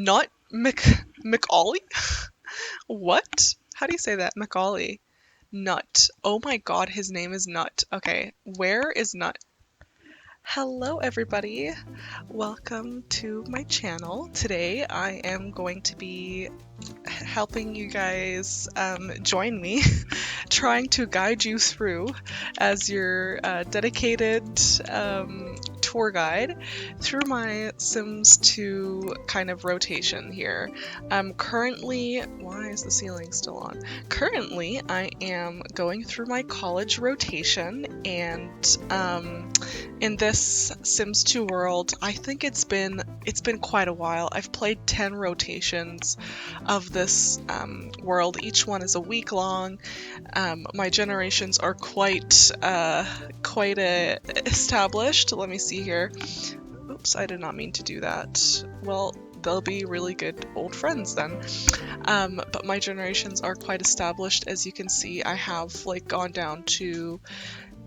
Not McAuley? What? How do you say that? McAuley. Nut. Oh my god, his name is Nut. Okay, where is Nut? Hello, everybody. Welcome to my channel. Today I am going to be helping you guys join me, trying to guide you through as your dedicated tour guide through my Sims 2 kind of rotation here. Currently, why is the ceiling still on? Currently, I am going through my college rotation, and in this Sims 2 world, I think it's been quite a while. I've played 10 rotations of this world. Each one is a week long. My generations are quite established. Let me see here. Oops, I did not mean to do that. Well, they'll be really good old friends then. But my generations are quite established. As you can see, I have like gone down to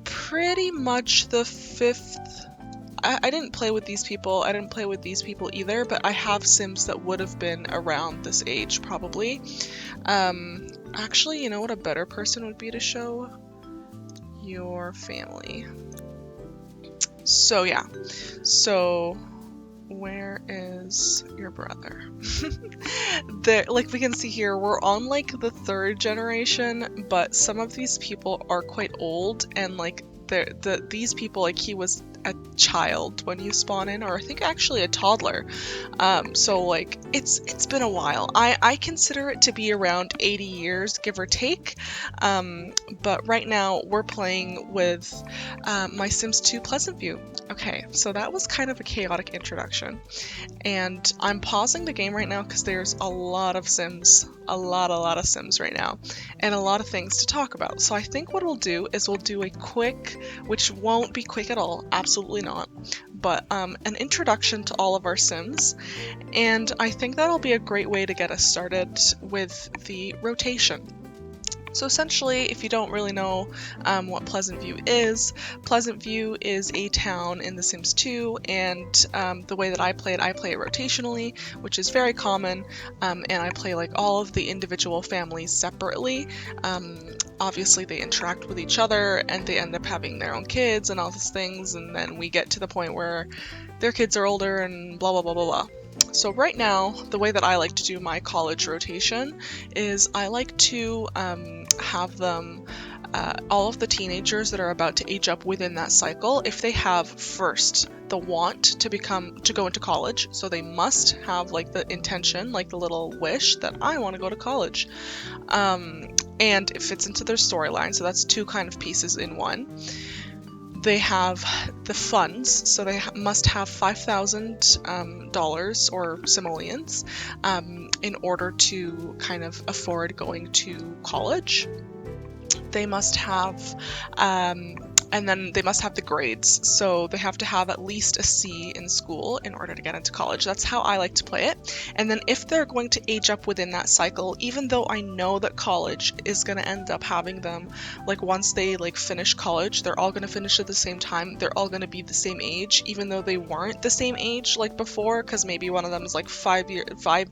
pretty much the 5th. I didn't play with these people. I didn't play with these people either, but I have Sims that would have been around this age probably. Actually, you know what a better person would be to show? Your family. So yeah. So where is your brother? There, like we can see here, we're on like the 3rd generation, but some of these people are quite old, and like these people, like he was a child when you spawn in, or I think actually a toddler. So like it's been a while. I consider it to be around 80 years, give or take. But right now we're playing with my Sims 2 Pleasantview. Okay, so that was kind of a chaotic introduction, and I'm pausing the game right now because there's a lot of Sims, a lot of Sims right now, and a lot of things to talk about. So I think what we'll do is we'll do a quick, which won't be quick at all, absolutely not, but an introduction to all of our Sims, and I think that'll be a great way to get us started with the rotation. So essentially, if you don't really know what Pleasantview is a town in The Sims 2, and the way that I play it rotationally, which is very common, and I play like all of the individual families separately. Obviously they interact with each other, and they end up having their own kids and all these things, and then we get to the point where their kids are older and blah blah blah blah blah. So right now, the way that I like to do my college rotation is I like to have them, all of the teenagers that are about to age up within that cycle, if they have first the want to go into college, so they must have like the intention, like the little wish that I want to go to college, and it fits into their storyline, so that's 2 kind of pieces in one. They have the funds, so they must have $5,000 or simoleons in order to kind of afford going to college. They must have, and then they must have the grades, so they have to have at least a C in school in order to get into college. That's how I like to play it. And then if they're going to age up within that cycle, even though I know that college is going to end up having them, like once they like finish college, they're all going to finish at the same time, they're all going to be the same age, even though they weren't the same age like before, because maybe one of them is like 5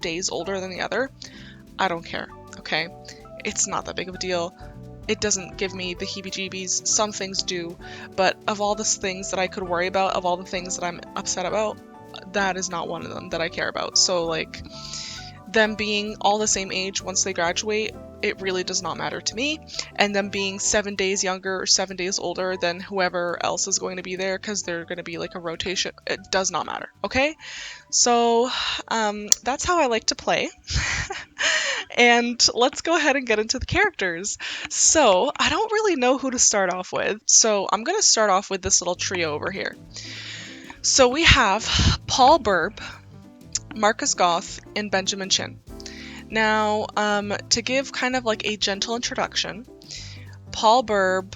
days older than the other. I don't care, okay? It's not that big of a deal. It doesn't give me the heebie-jeebies. Some things do, but of all the things that I could worry about, of all the things that I'm upset about, that is not one of them that I care about. So like, them being all the same age once they graduate, it really does not matter to me, and them being 7 days younger or 7 days older than whoever else is going to be there, because they're going to be like a rotation, it does not matter, okay? So that's how I like to play. And let's go ahead and get into the characters. So I don't really know who to start off with, so I'm going to start off with this little trio over here. So we have Paul Burb, Marcus Goth, and Benjamin Chin. Now, to give kind of like a gentle introduction, Paul Burb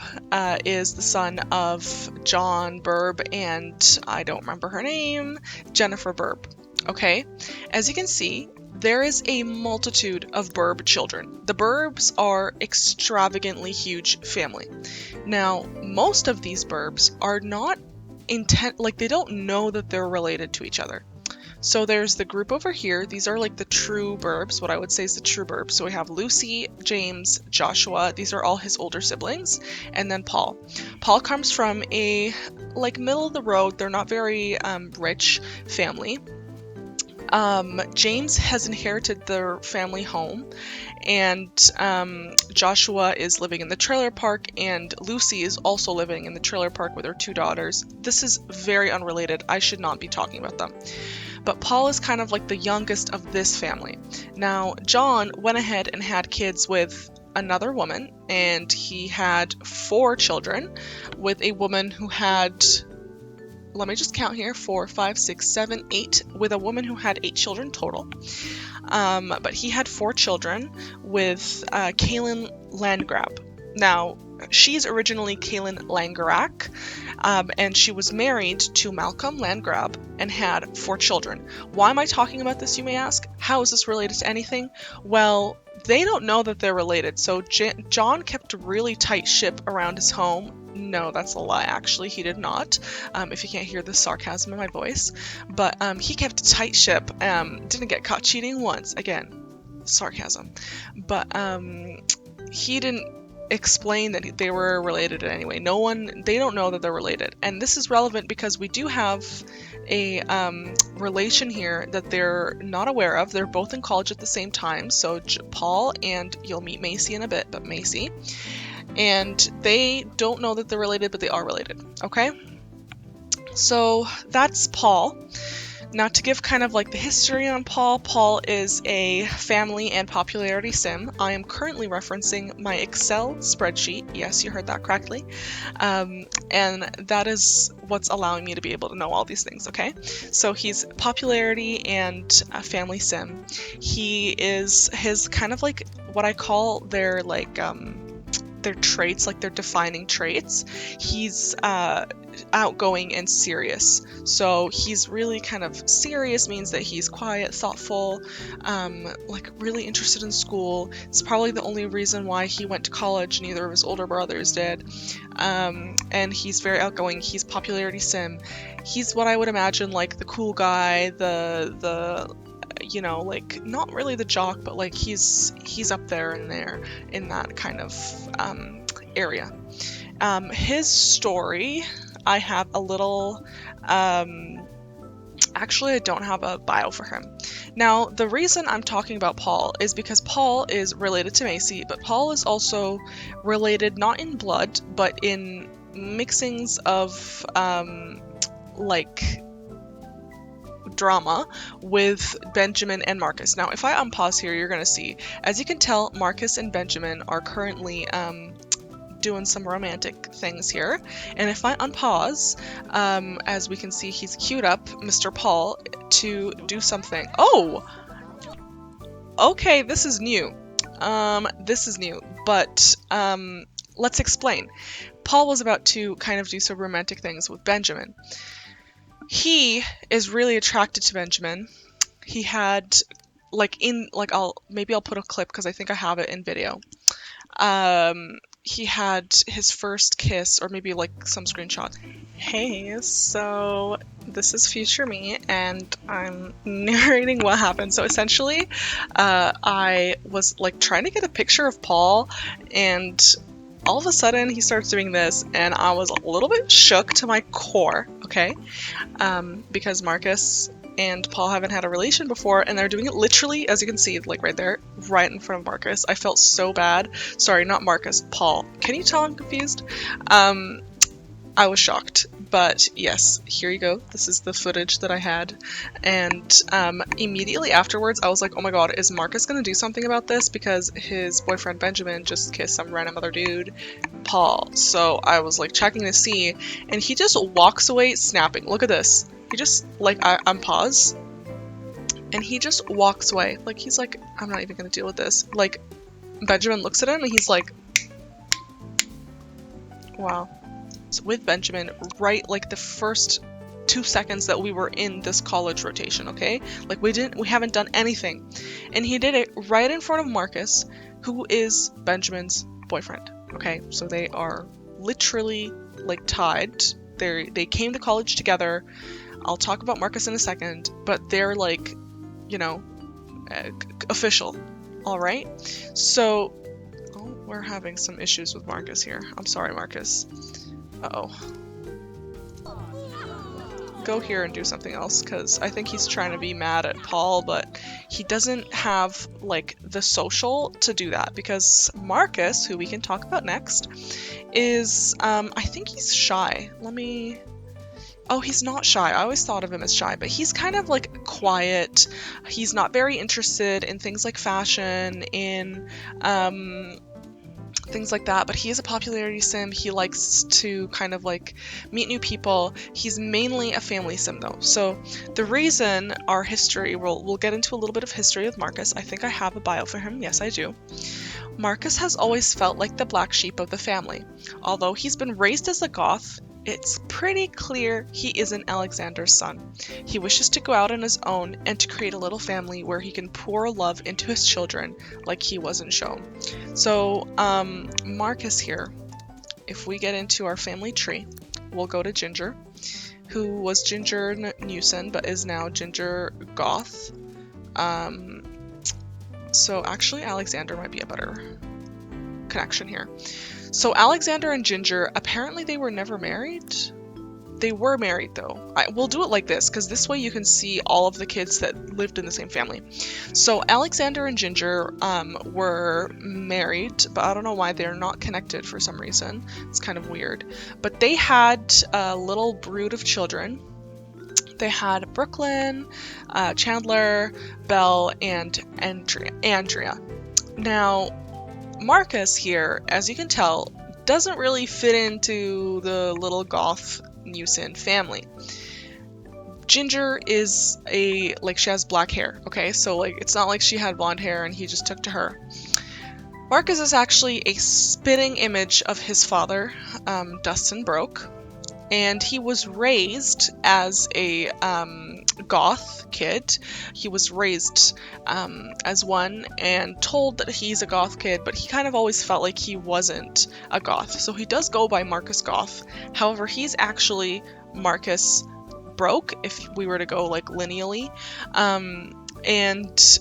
is the son of John Burb and, I don't remember her name, Jennifer Burb. Okay, as you can see, there is a multitude of Burb children. The Burbs are extravagantly huge family. Now, most of these Burbs are not they don't know that they're related to each other. So there's the group over here. These are like the true burbs, what I would say is the true burbs. So we have Lucy, James, Joshua. These are all his older siblings. And then Paul. Paul comes from a like middle of the road, they're not very rich family. James has inherited their family home, and Joshua is living in the trailer park, and Lucy is also living in the trailer park with her 2 daughters. This is very unrelated. I should not be talking about them. But Paul is kind of like the youngest of this family. Now, John went ahead and had kids with another woman, and he had 4 children with a woman who had, let me just count here, 4, 5, 6, 7, 8, with a woman who had 8 children total. But he had 4 children with Kaylin Landgrab. Now, she's originally Kaylin Langerak, and she was married to Malcolm Landgrab and had 4 children. Why am I talking about this, you may ask? How is this related to anything? Well, they don't know that they're related, so John kept a really tight ship around his home. No, that's a lie, actually. He did not, if you can't hear the sarcasm in my voice. But he kept a tight ship, didn't get caught cheating once. Again, sarcasm. But he didn't explain that they were related in any way. They don't know that they're related. And this is relevant because we do have a relation here that they're not aware of. They're both in college at the same time. So Paul, and you'll meet Macy in a bit, but Macy. And they don't know that they're related, but they are related, okay? So that's Paul. Now, to give kind of like the history on Paul, Paul is a family and popularity sim. I am currently referencing my Excel spreadsheet. Yes, you heard that correctly. And that is what's allowing me to be able to know all these things, okay? So he's popularity and a family sim. He is his kind of like what I call their like their traits, like their defining traits. He's outgoing and serious. So he's really kind of serious, means that he's quiet, thoughtful, like really interested in school. It's probably the only reason why he went to college. Neither of his older brothers did. And he's very outgoing. He's popularity sim. He's what I would imagine like the cool guy, the you know, like not really the jock, but like he's up there in that kind of area. His story, I have a little actually I don't have a bio for him. Now, the reason I'm talking about Paul is because Paul is related to Macy, but Paul is also related not in blood, but in mixings of like drama with Benjamin and Marcus. Now, if I unpause here, you're going to see, as you can tell, Marcus and Benjamin are currently doing some romantic things here. And if I unpause, as we can see, he's queued up Mr. Paul to do something. Oh! Okay, this is new. This is new, but let's explain. Paul was about to kind of do some romantic things with Benjamin. He is really attracted to Benjamin. He had, like, maybe I'll put a clip because I think I have it in video. He had his first kiss, or maybe like some screenshot. Hey, so this is future me, and I'm narrating what happened. So essentially, I was like trying to get a picture of Paul, and all of a sudden he starts doing this, and I was a little bit shook to my core, okay? Because Marcus and Paul haven't had a relation before, and they're doing it literally, as you can see, like right there, right in front of Marcus. I felt so bad. Sorry, not Marcus, Paul. Can you tell I'm confused? I was shocked, but yes, here you go. This is the footage that I had, and immediately afterwards, I was like, oh my god, is Marcus gonna do something about this? Because his boyfriend Benjamin just kissed some random other dude, Paul. So I was like checking to see, and he just walks away snapping. Look at this. He just, like, I'm pause, and he just walks away. Like, he's like, I'm not even gonna deal with this. Like, Benjamin looks at him, and he's like, wow. So with Benjamin, right, like, the first 2 seconds that we were in this college rotation, okay? Like, we haven't done anything. And he did it right in front of Marcus, who is Benjamin's boyfriend, okay? So they are literally, like, tied. They came to college together. I'll talk about Marcus in a second, but they're like, you know, official. All right. So, oh, we're having some issues with Marcus here. I'm sorry, Marcus. Uh-oh. Go here and do something else, because I think he's trying to be mad at Paul, but he doesn't have like the social to do that, because Marcus, who we can talk about next, is I think he's shy. Oh, he's not shy. I always thought of him as shy, but he's kind of like quiet. He's not very interested in things like fashion, in things like that, but he is a popularity sim. He likes to kind of like meet new people. He's mainly a family sim though. So the reason our history, we'll get into a little bit of history with Marcus. I think I have a bio for him. Yes, I do. Marcus has always felt like the black sheep of the family. Although he's been raised as a goth, it's pretty clear he isn't Alexander's son. He wishes to go out on his own and to create a little family where he can pour love into his children like he wasn't shown. So, Marcus here, if we get into our family tree, we'll go to Ginger, who was Ginger Newson but is now Ginger Goth. So actually Alexander might be a better connection here. So Alexander and Ginger, apparently they were never married. They were married though. We'll do it like this, because this way you can see all of the kids that lived in the same family. So Alexander and Ginger were married, but I don't know why they're not connected for some reason. It's kind of weird. But they had a little brood of children. They had Brooklyn, Chandler, Belle, and Andrea. Now, Marcus here, as you can tell, doesn't really fit into the little goth Newson family. Ginger is she has black hair, okay? So like it's not like she had blonde hair and he just took to her. Marcus is actually a spitting image of his father, Dustin Broke, and he was raised as a goth kid. He was raised as one and told that he's a goth kid, but he kind of always felt like he wasn't a goth. So he does go by Marcus Goth. However, he's actually Marcus Broke, if we were to go like lineally. And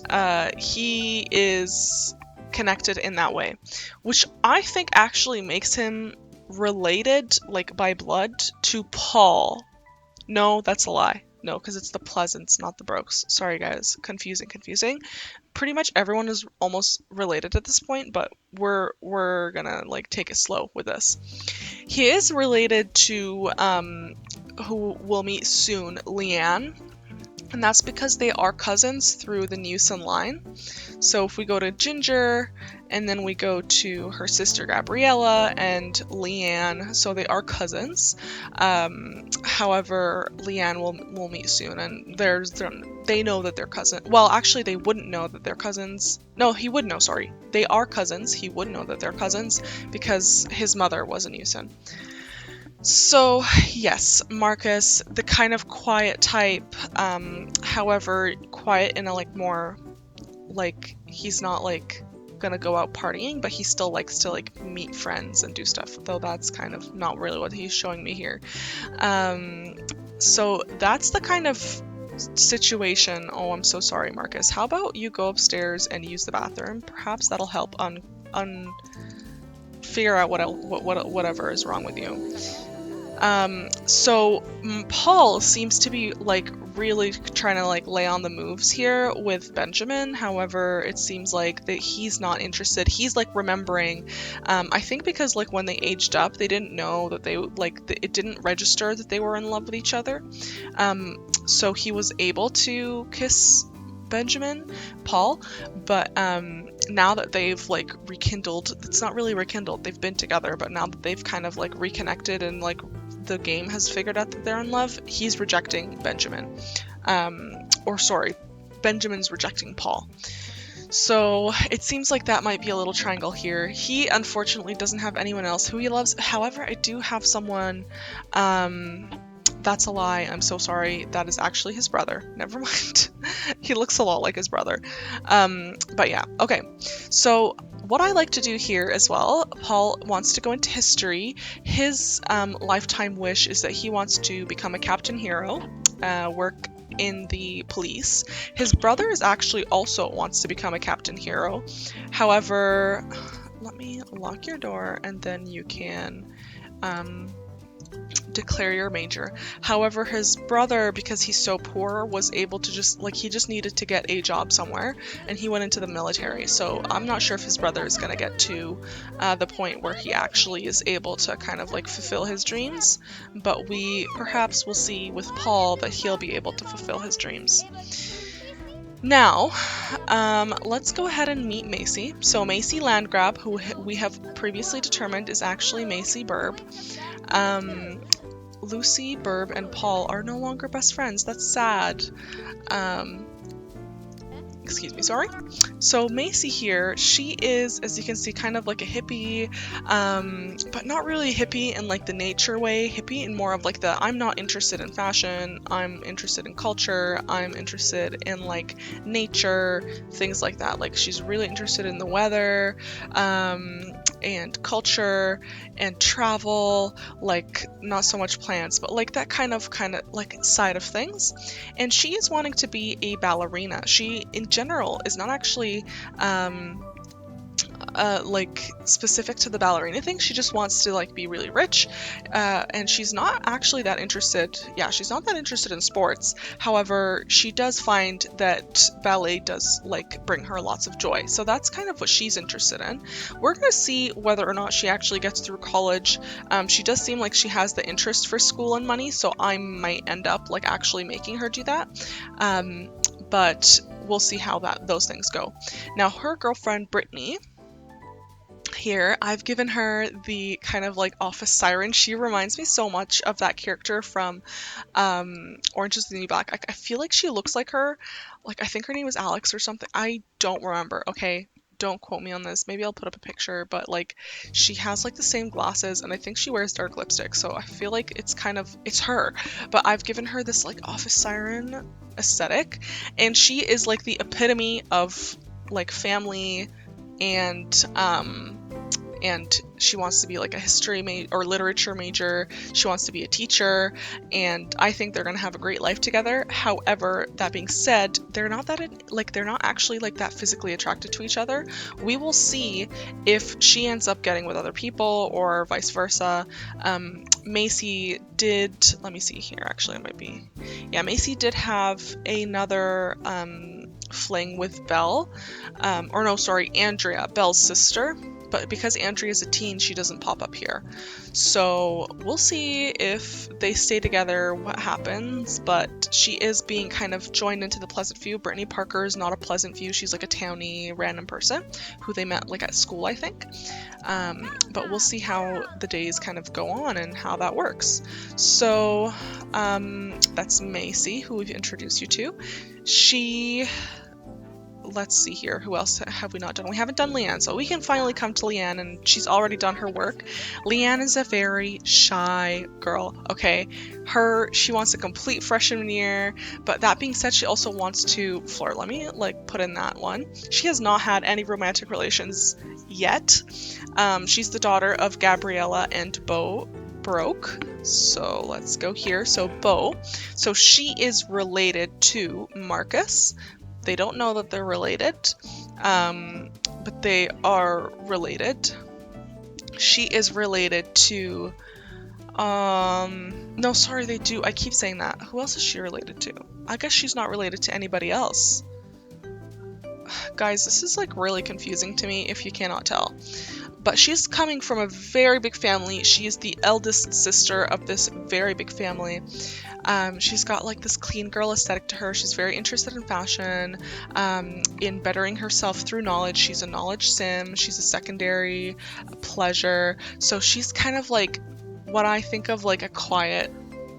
he is connected in that way, which I think actually makes him related, like by blood, to Paul. No, that's a lie. No, because it's the Pleasants, not the Brokes. Sorry guys, confusing. Pretty much everyone is almost related at this point, but we're gonna like take it slow with this. He is related to who we'll meet soon, Leanne, and that's because they are cousins through the Newson line. So if we go to Ginger, and then we go to her sister Gabriella and Leanne, so they are cousins. However, Leanne will meet soon, and they know that they're cousins. Well, actually, they wouldn't know that they're cousins. No, he would know, sorry. They are cousins. He would know that they're cousins because his mother was a Newson. So, yes, Marcus, the kind of quiet type, however, quiet in a like more, like, he's not like gonna go out partying, but he still likes to like meet friends and do stuff, though that's kind of not really what he's showing me here. So that's the kind of situation. Oh, I'm so sorry, Marcus. How about you go upstairs and use the bathroom? Perhaps that'll help figure out whatever is wrong with you. So Paul seems to be like really trying to like lay on the moves here with Benjamin. However, it seems like that he's not interested. He's like remembering, I think because like when they aged up, they didn't know that it didn't register that they were in love with each other. So he was able to kiss Paul, but now that they've like rekindled, it's not really rekindled, they've been together, but now that they've kind of like reconnected and like the game has figured out that they're in love, he's rejecting Benjamin. Benjamin's rejecting Paul. So it seems like that might be a little triangle here. He unfortunately doesn't have anyone else who he loves. However, I do have someone, that's a lie. I'm so sorry. That is actually his brother. Never mind. He looks a lot like his brother. But yeah. Okay. So what I like to do here as well, Paul wants to go into history. His lifetime wish is that he wants to become a captain hero. work in the police. His brother is actually also wants to become a captain hero. However, let me lock your door and then you can declare your major. However, his brother, because he's so poor, was able to just, like, he just needed to get a job somewhere, and he went into the military. So I'm not sure if his brother is going to get to the point where he actually is able to kind of like fulfill his dreams, but we perhaps will see with Paul that he'll be able to fulfill his dreams. Now, let's go ahead and meet Macy. So Macy Landgrab, who we have previously determined is actually Macy Burb. Lucy, Burb, and Paul are no longer best friends. That's sad. Excuse me, sorry. So Macy here, she is, as you can see, kind of like a hippie, but not really hippie in like the nature way. Hippie in more of like the, I'm not interested in fashion, I'm interested in culture, I'm interested in like nature, things like that. Like she's really interested in the weather, and culture and travel, like not so much plants, but like that kind of like side of things. And she is wanting to be a ballerina. She in general is not actually like specific to the ballerina thing. She just wants to like be really rich, and she's not actually that interested. Yeah, she's not that interested in sports. However, she does find that ballet does like bring her lots of joy. So that's kind of what she's interested in. We're gonna see whether or not she actually gets through college. She does seem like she has the interest for school and money, so I might end up like actually making her do that. But we'll see how those things go. Now, her girlfriend Brittany here, I've given her the kind of like office siren. She reminds me so much of that character from Orange is the New Black. I feel like she looks like her. Like I think her name was Alex or something. I don't remember. Okay, don't quote me on this. Maybe I'll put up a picture, but like she has like the same glasses and I think she wears dark lipstick, so I feel like it's her. But I've given her this like office siren aesthetic, and she is like the epitome of like family, and she wants to be like a history or literature major. She wants to be a teacher, and I think they're gonna have a great life together. However, that being said, they're not actually like that physically attracted to each other. We will see if she ends up getting with other people or vice versa. Macy did, let me see here, actually it might be, yeah, Macy did have another fling with Belle, or no, sorry, Andrea, Belle's sister. But because Andrea is a teen, she doesn't pop up here. So we'll see if they stay together, what happens. But she is being kind of joined into the Pleasantview. Brittany Parker is not a Pleasantview. She's like a townie random person who they met like at school, I think. But we'll see how the days kind of go on and how that works. So that's Macy, who we've introduced you to. Let's see here, who else have we not done? We haven't done Leanne, so we can finally come to Leanne, and she's already done her work. Leanne is a very shy girl, okay? She wants to complete freshman year, but that being said, she also wants to flirt. Let me like put in that one. She has not had any romantic relations yet. She's the daughter of Gabriella and Beau Broke. So let's go here. So Beau. So she is related to Marcus. They don't know that they're related, but they are related. She is related to, no, sorry, they do. I keep saying that. Who else is she related to? I guess she's not related to anybody else. Guys, this is like really confusing to me if you cannot tell. But she's coming from a very big family. She is the eldest sister of this very big family. She's got like this clean girl aesthetic to her. She's very interested in fashion, in bettering herself through knowledge. She's a knowledge sim. She's a secondary pleasure. So she's kind of like what I think of like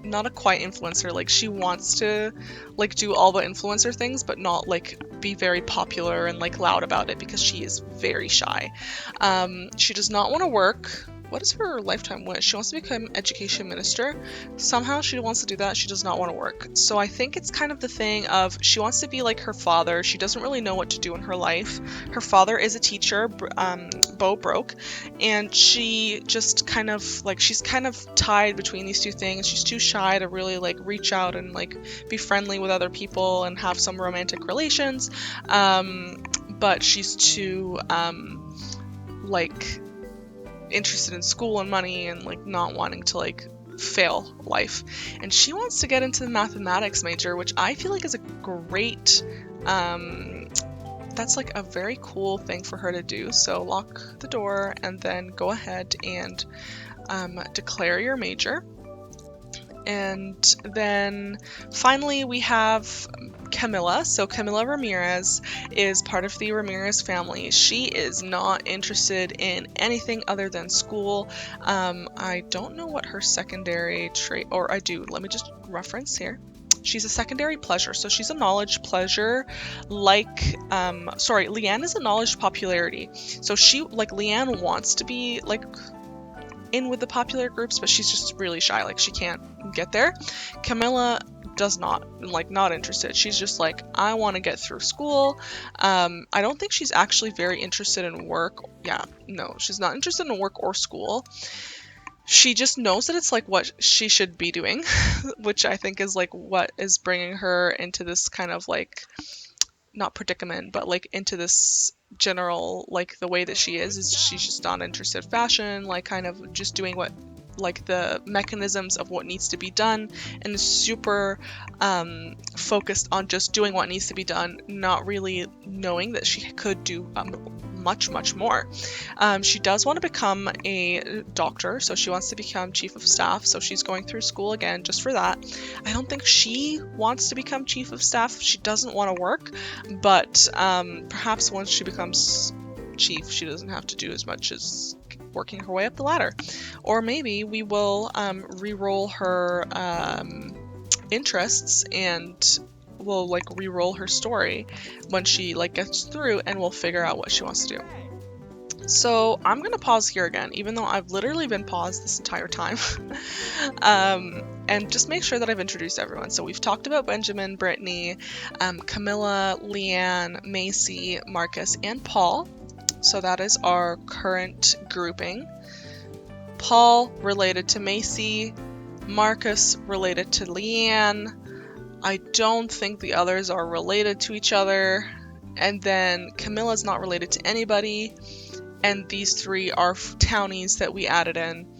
not a quiet influencer. Like she wants to like do all the influencer things, but not like be very popular and like loud about it because she is very shy. She does not want to work. what is her lifetime wish? She wants to become education minister. Somehow she wants to do that. She does not want to work. So I think it's kind of the thing of she wants to be like her father. She doesn't really know what to do in her life. Her father is a teacher, Bo broke, and she just kind of like, she's kind of tied between these two things. She's too shy to really like reach out and like be friendly with other people and have some romantic relations. But she's too like interested in school and money and like not wanting to like fail life. And she wants to get into the mathematics major, which I feel like is a great that's like a very cool thing for her to do. So lock the door and then go ahead and declare your major. And then finally we have Camilla. So Camilla Ramirez is part of the Ramirez family. She is not interested in anything other than school. I don't know what her secondary trait, or I do, let me just reference here. She's a secondary pleasure, so she's a knowledge pleasure, like, Leanne is a knowledge popularity. So she, like, Leanne wants to be, like, in with the popular groups, but she's just really shy, like, she can't get there. Camilla does not, like, not interested. She's just like, I want to get through school. I don't think she's actually very interested in work. Yeah, no, she's not interested in work or school. She just knows that it's like what she should be doing, which I think is like what is bringing her into this kind of like, not predicament, but like into this general, like the way that she is she's just not interested in fashion, like kind of just doing what, like the mechanisms of what needs to be done, and is super focused on just doing what needs to be done, not really knowing that she could do much more. She does want to become a doctor, so she wants to become chief of staff, so she's going through school again just for that. I don't think she wants to become chief of staff. She doesn't want to work, but perhaps once she becomes chief, she doesn't have to do as much as working her way up the ladder. Or maybe we will re-roll her interests, and we'll like re-roll her story when she like gets through, and we'll figure out what she wants to do. So I'm gonna pause here again, even though I've literally been paused this entire time. And just make sure that I've introduced everyone. So we've talked about Benjamin, Brittany, Camilla, Leanne, Macy, Marcus, and Paul. So that is our current grouping. Paul related to Macy, Marcus related to Leanne. I don't think the others are related to each other. And then Camilla's not related to anybody. And these three are townies that we added in.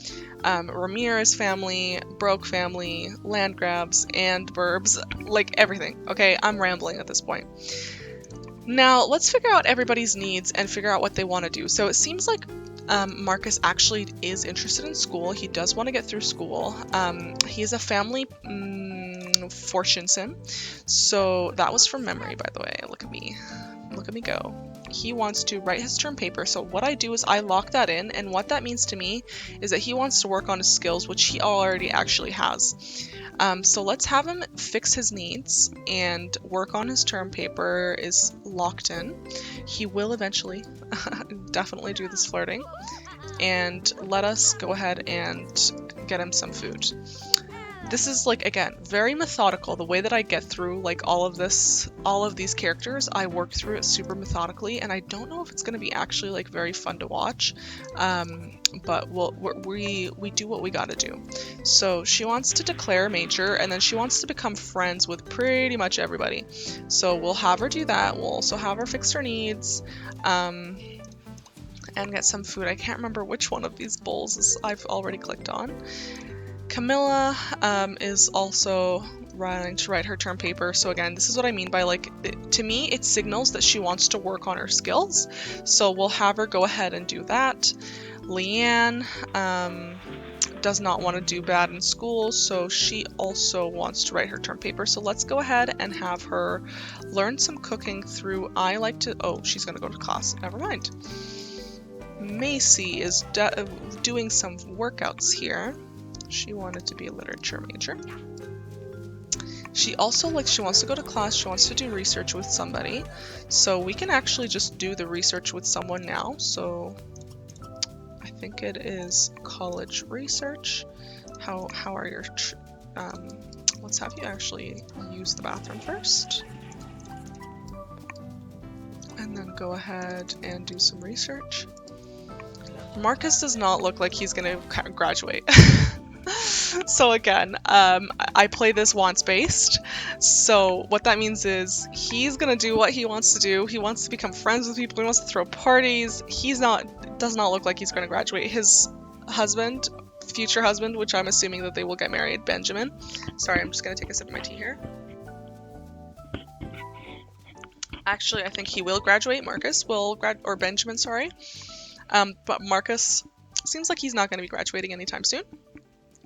Ramirez family, Broke family, land grabs, and burbs, like everything. Okay, I'm rambling at this point. Now, let's figure out everybody's needs and figure out what they want to do. So it seems like Marcus actually is interested in school. He does want to get through school. He is a family fortune sim. So that was from memory, by the way. Look at me. Look at me go. He wants to write his term paper. So what I do is I lock that in. And what that means to me is that he wants to work on his skills, which he already actually has. So let's have him fix his needs and work on his term paper is locked in. He will eventually definitely do this flirting. And let us go ahead and get him some food. This is like, again, very methodical. The way that I get through like all of these characters, I work through it super methodically, and I don't know if it's going to be actually like very fun to watch, but we do what we gotta do. So she wants to declare a major, and then she wants to become friends with pretty much everybody. So we'll have her do that. We'll also have her fix her needs, and get some food. I can't remember which one of these bowls I've already clicked on. Camilla is also running to write her term paper. So again, this is what I mean by like, to me, it signals that she wants to work on her skills. So we'll have her go ahead and do that. Leanne does not want to do bad in school, so she also wants to write her term paper. So let's go ahead and have her learn some cooking through she's going to go to class. Never mind. Macy is doing some workouts here. She wanted to be a literature major. She also, she wants to go to class, she wants to do research with somebody. So we can actually just do the research with someone now. So I think it is college research. How are your, let's have you actually use the bathroom first. And then go ahead and do some research. Marcus does not look like he's gonna graduate. So again, I play this wants based. So what that means is he's gonna do what he wants to do. He wants to become friends with people. He wants to throw parties. Does not look like he's gonna graduate. His husband, future husband, which I'm assuming that they will get married, Benjamin. Sorry, I'm just gonna take a sip of my tea here. Actually, I think he will graduate. Marcus will or Benjamin, sorry. But Marcus seems like he's not going to be graduating anytime soon.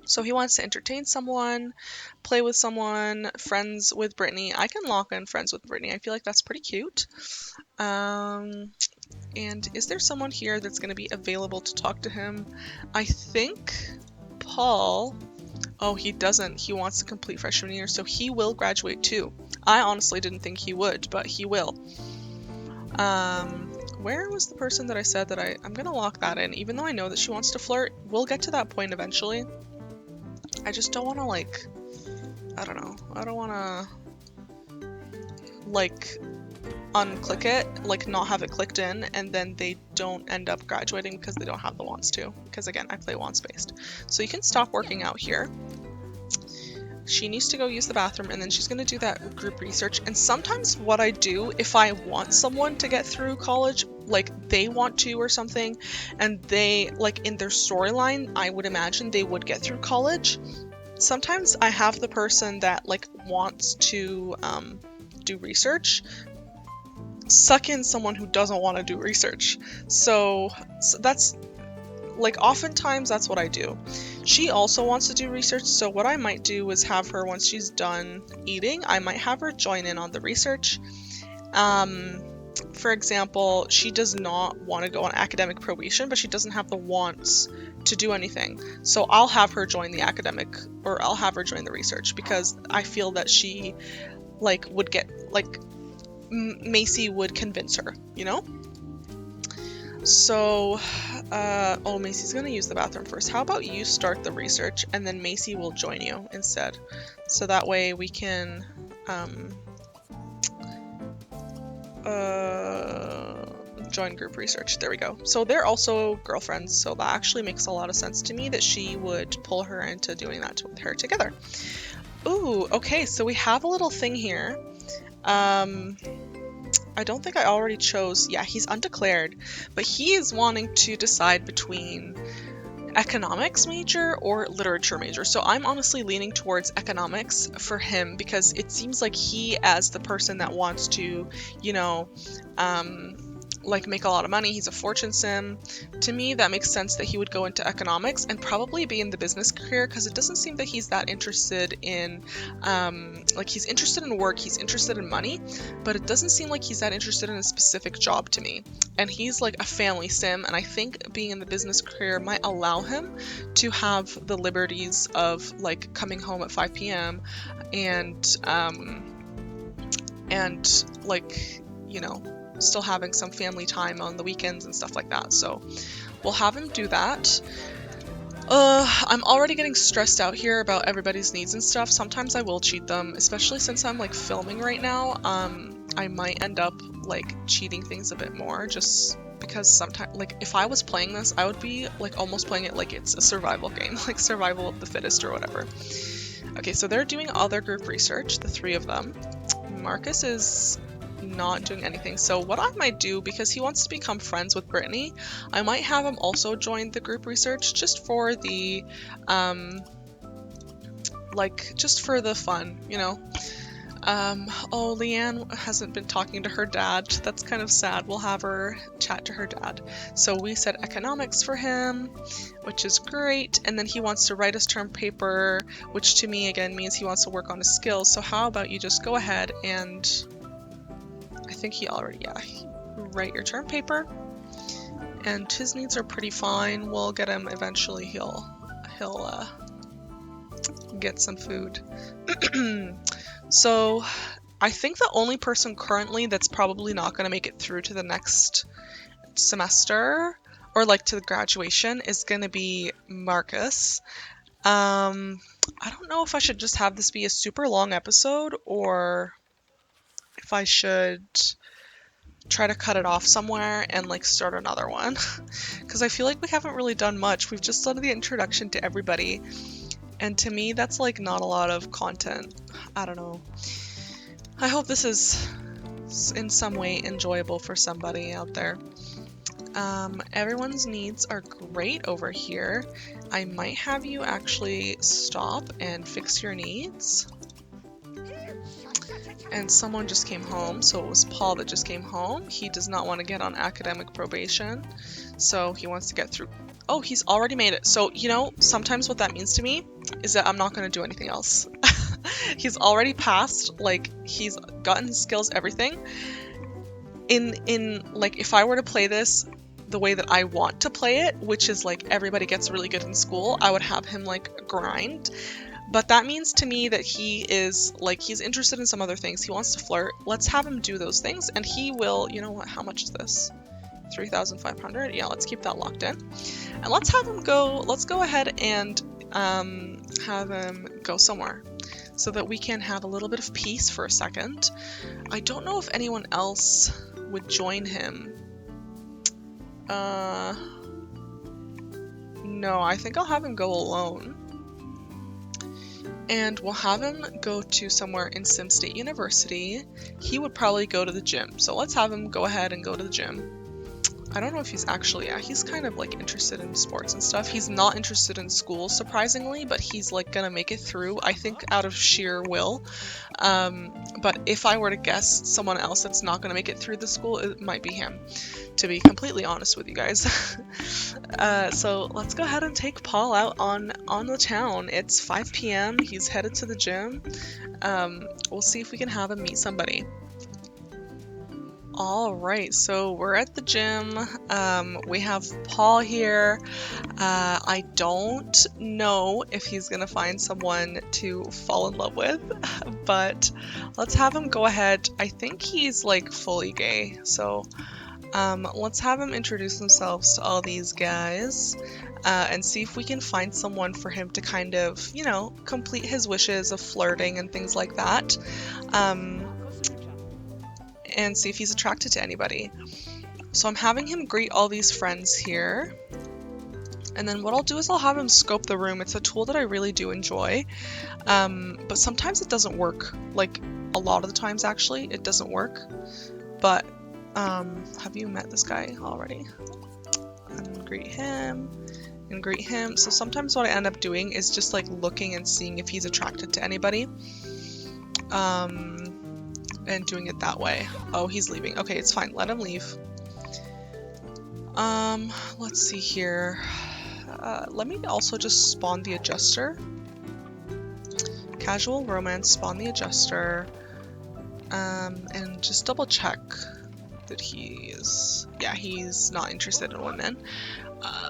So he wants to entertain someone, play with someone, friends with Brittany. I can lock in friends with Brittany. I feel like that's pretty cute. And is there someone here that's going to be available to talk to him? I think Paul... Oh, he doesn't. He wants to complete freshman year, so he will graduate too. I honestly didn't think he would, but he will. Where was the person that I said that I'm gonna lock that in, even though I know that she wants to flirt. We'll get to that point eventually. I just don't want to, like, I don't know. I don't want to, like, unclick it, like, not have it clicked in, and then they don't end up graduating because they don't have the wants to. Because, again, I play wants based. So you can stop working out here. She needs to go use the bathroom, and then she's going to do that group research. And sometimes what I do, if I want someone to get through college, like they want to or something, and they, like in their storyline, I would imagine they would get through college. Sometimes I have the person that like wants to do research suck in someone who doesn't want to do research. So that's... like, oftentimes that's what I do. She also wants to do research, so what I might do is have her, once she's done eating, I might have her join in on the research. For example, she does not want to go on academic probation, but she doesn't have the wants to do anything. So I'll have her join the academic, or I'll have her join the research, because I feel that she, like, would get, like, Macy would convince her, you know? So, oh, Macy's gonna use the bathroom first. How about you start the research, and then Macy will join you instead. So that way we can, join group research. There we go. So they're also girlfriends, so that actually makes a lot of sense to me that she would pull her into doing that with her together. Ooh, okay, so we have a little thing here. I don't think I already chose... yeah, he's undeclared, but he is wanting to decide between economics major or literature major. So I'm honestly leaning towards economics for him, because it seems like he, as the person that wants to, you know, like make a lot of money, he's a fortune sim. To me, that makes sense that he would go into economics and probably be in the business career, because it doesn't seem that he's that interested in, like, he's interested in work, he's interested in money, but it doesn't seem like he's that interested in a specific job to me. And he's like a family sim, and I think being in the business career might allow him to have the liberties of like coming home at 5 p.m. and like, you know, still having some family time on the weekends and stuff like that. So we'll have him do that. I'm already getting stressed out here about everybody's needs and stuff. Sometimes I will cheat them, especially since I'm like filming right now. I might end up like cheating things a bit more, just because sometimes, like, if I was playing this, I would be like almost playing it like it's a survival game, like survival of the fittest or whatever. Okay, so they're doing other group research, the three of them. Marcus is not doing anything. So what I might do, because he wants to become friends with Brittany, I might have him also join the group research just for the like, just for the fun, you know. Oh, Leanne hasn't been talking to her dad. That's kind of sad. We'll have her chat to her dad. So we said economics for him, which is great. And then he wants to write his term paper, which to me again means he wants to work on his skills. So how about you just go ahead and, I think he already, yeah, write your term paper. And his needs are pretty fine. We'll get him eventually. He'll get some food. So I think the only person currently that's probably not going to make it through to the next semester or like to the graduation, is gonna be Marcus. I don't know if I should just have this be a super long episode or if I should try to cut it off somewhere and like start another one. Because I feel like we haven't really done much. We've just done the introduction to everybody. And to me, that's like not a lot of content. I don't know. I hope this is in some way enjoyable for somebody out there. Everyone's needs are great over here. I might have you actually stop and fix your needs. And someone just came home, so it was Paul that just came home. He does not want to get on academic probation, so he wants to get through. Oh, he's already made it. So, you know, sometimes what that means to me is that I'm not going to do anything else. He's already passed, like, he's gotten his skills, everything. Like, if I were to play this the way that I want to play it, which is, like, everybody gets really good in school, I would have him, like, grind. But that means to me that he is, like, he's interested in some other things. He wants to flirt. Let's have him do those things, and he will, you know what, how much is this? 3,500? Yeah, let's keep that locked in. And let's have him go, let's go ahead and have him go somewhere so that we can have a little bit of peace for a second. I don't know if anyone else would join him. No, I think I'll have him go alone. And we'll have him go to somewhere in Sim State University. He would probably go to the gym. So let's have him go ahead and go to the gym. I don't know if he's actually, yeah, he's kind of like interested in sports and stuff. He's not interested in school, surprisingly, but he's like gonna make it through, I think, out of sheer will. But if I were to guess someone else that's not gonna make it through the school, it might be him, to be completely honest with you guys. So let's go ahead and take Paul out on the town. It's 5 p.m. He's headed to the gym. We'll see if we can have him meet somebody. Alright, so we're at the gym. We have Paul here. I don't know if he's gonna find someone to fall in love with, but let's have him go ahead. I think he's like fully gay, so let's have him introduce themselves to all these guys and see if we can find someone for him to kind of, you know, complete his wishes of flirting and things like that. And see if he's attracted to anybody. So I'm having him greet all these friends here. And then what I'll do is I'll have him scope the room. It's a tool that I really do enjoy. But sometimes it doesn't work. Like, a lot of the times, actually, it doesn't work. But, have you met this guy already? And greet him. And greet him. So sometimes what I end up doing is just, like, looking and seeing if he's attracted to anybody. And doing it that way. Oh, he's leaving. Okay, it's fine. Let him leave. Let's see here. Let me also just spawn the adjuster. Casual romance, spawn the adjuster. And just double check that he's... Yeah, he's not interested in women.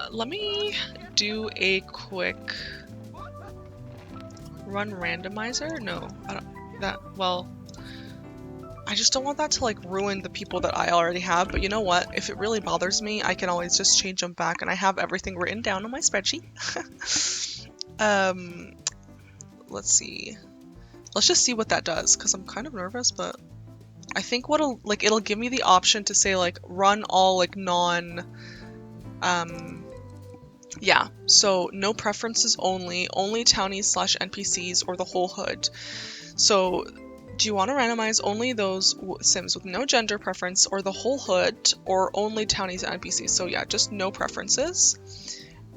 Let me do a quick run randomizer. No, I don't... That... Well... I just don't want that to like ruin the people that I already have, but you know what? If it really bothers me, I can always just change them back, and I have everything written down on my spreadsheet. Let's see. Let's just see what that does, because I'm kind of nervous, but I think it'll give me the option to say like run all like yeah, so no preferences only townies / NPCs or the whole hood. So do you want to randomize only those Sims with no gender preference or the whole hood or only townies and NPCs? So yeah, just no preferences.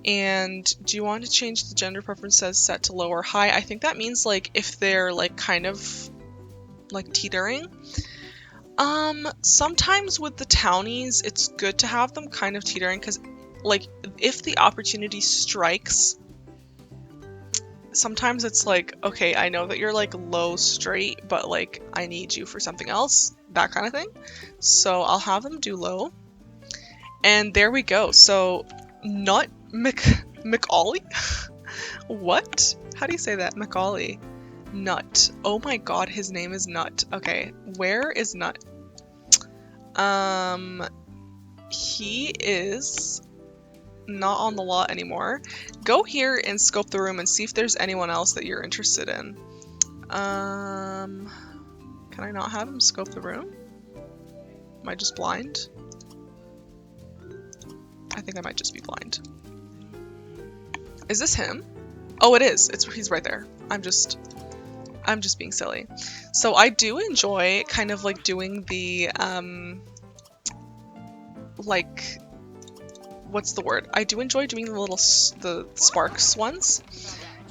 And do you want to change the gender preferences set to low or high? I think that means like if they're like kind of like teetering. Sometimes with the townies, it's good to have them kind of teetering because like if the opportunity strikes, sometimes it's like, okay, I know that you're like low straight, but like I need you for something else, that kind of thing. So I'll have them do low. And there we go. So Nut McAuley? What? How do you say that? McAuley. Nut. Oh my god, his name is Nut. Okay, where is Nut? He is not on the lot anymore. Go here and scope the room and see if there's anyone else that you're interested in. Can I not have him scope the room? Am I just blind? I think I might just be blind. Is this him? Oh, it is. He's right there. I'm just being silly. So I do enjoy kind of like doing the like, what's the word? I do enjoy doing the Sparks ones.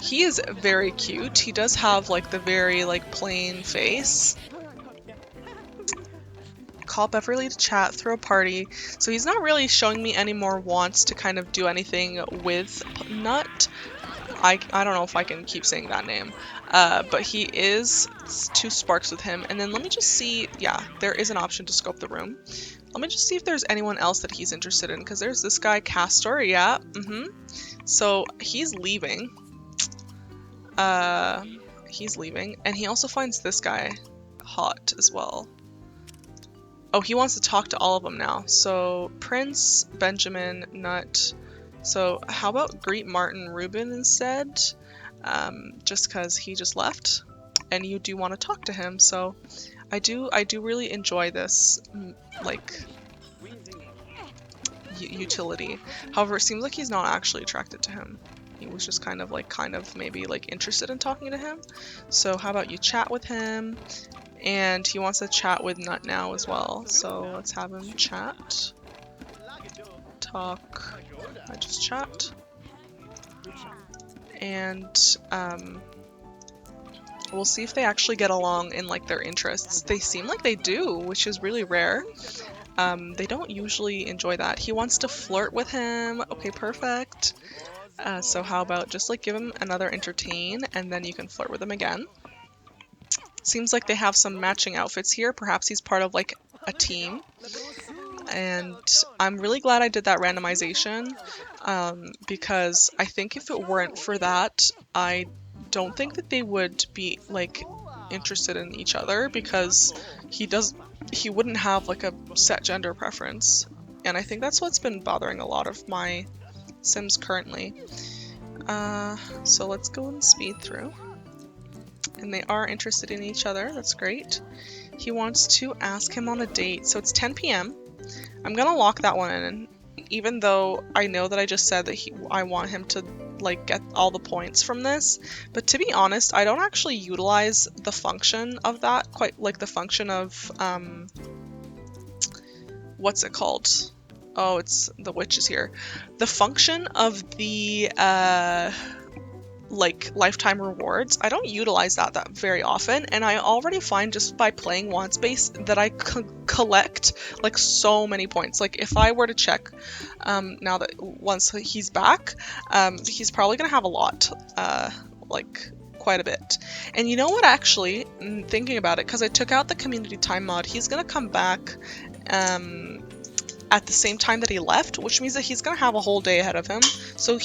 He is very cute. He does have like the very like plain face. Call Beverly to chat, throw a party. So he's not really showing me any more wants to kind of do anything with Nut. I don't know if I can keep saying that name. But he is 2 Sparks with him. And then let me just see. Yeah, there is an option to scope the room. Let me just see if there's anyone else that he's interested in. Because there's this guy, Castor. Yeah. So he's leaving. He's leaving. And he also finds this guy hot as well. Oh, he wants to talk to all of them now. So Prince, Benjamin, Nut. So how about greet Martin Rubin instead? Just because he just left, and you do want to talk to him. So I do really enjoy this like utility. However, it seems like he's not actually attracted to him. He was just kind of maybe like interested in talking to him. So how about you chat with him? And he wants to chat with Nut now as well. So let's have him chat. Talk. I just chat. And we'll see if they actually get along in like their interests. They seem like they do, which is really rare. They don't usually enjoy that. He wants to flirt with him. Okay, perfect. So how about just like give him another entertain, and then you can flirt with him again. Seems like they have some matching outfits here. Perhaps he's part of like a team. And I'm really glad I did that randomization, because I think if it weren't for that, I don't think that they would be like interested in each other, because he wouldn't have like a set gender preference. And I think that's what's been bothering a lot of my Sims currently. So let's go and speed through. And they are interested in each other. That's great. He wants to ask him on a date. So it's 10 p.m. I'm gonna lock that one in, even though I know that I just said that I want him to like get all the points from this. But to be honest, I don't actually utilize the function of that, quite like the function of what's it called? Oh, it's the witch is here. The function of the like lifetime rewards, I don't utilize that very often, and I already find just by playing Want Space that I collect like so many points. Like if I were to check now that once he's back, he's probably gonna have a lot, like quite a bit. And you know what, actually, thinking about it, because I took out the community time mod, he's gonna come back at the same time that he left, which means that he's gonna have a whole day ahead of him. So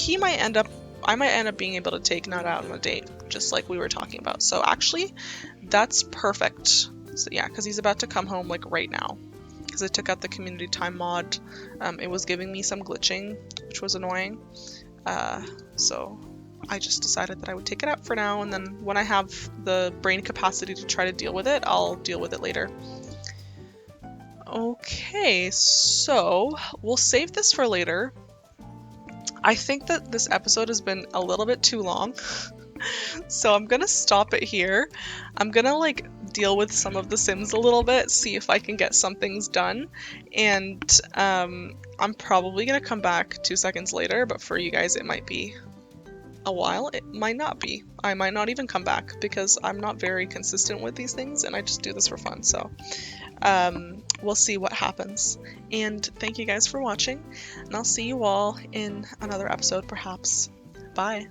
I might end up being able to take Nut out on a date, just like we were talking about. So actually, that's perfect. So yeah, because he's about to come home like right now. Because I took out the community time mod. It was giving me some glitching, which was annoying. So I just decided that I would take it out for now, and then when I have the brain capacity to try to deal with it, I'll deal with it later. Okay, so we'll save this for later. I think that this episode has been a little bit too long, so I'm gonna stop it here. I'm gonna like deal with some of the Sims a little bit, see if I can get some things done, and I'm probably gonna come back 2 seconds later, but for you guys it might be a while. It might not be. I might not even come back, because I'm not very consistent with these things and I just do this for fun. So we'll see what happens. And thank you guys for watching, and I'll see you all in another episode perhaps. Bye.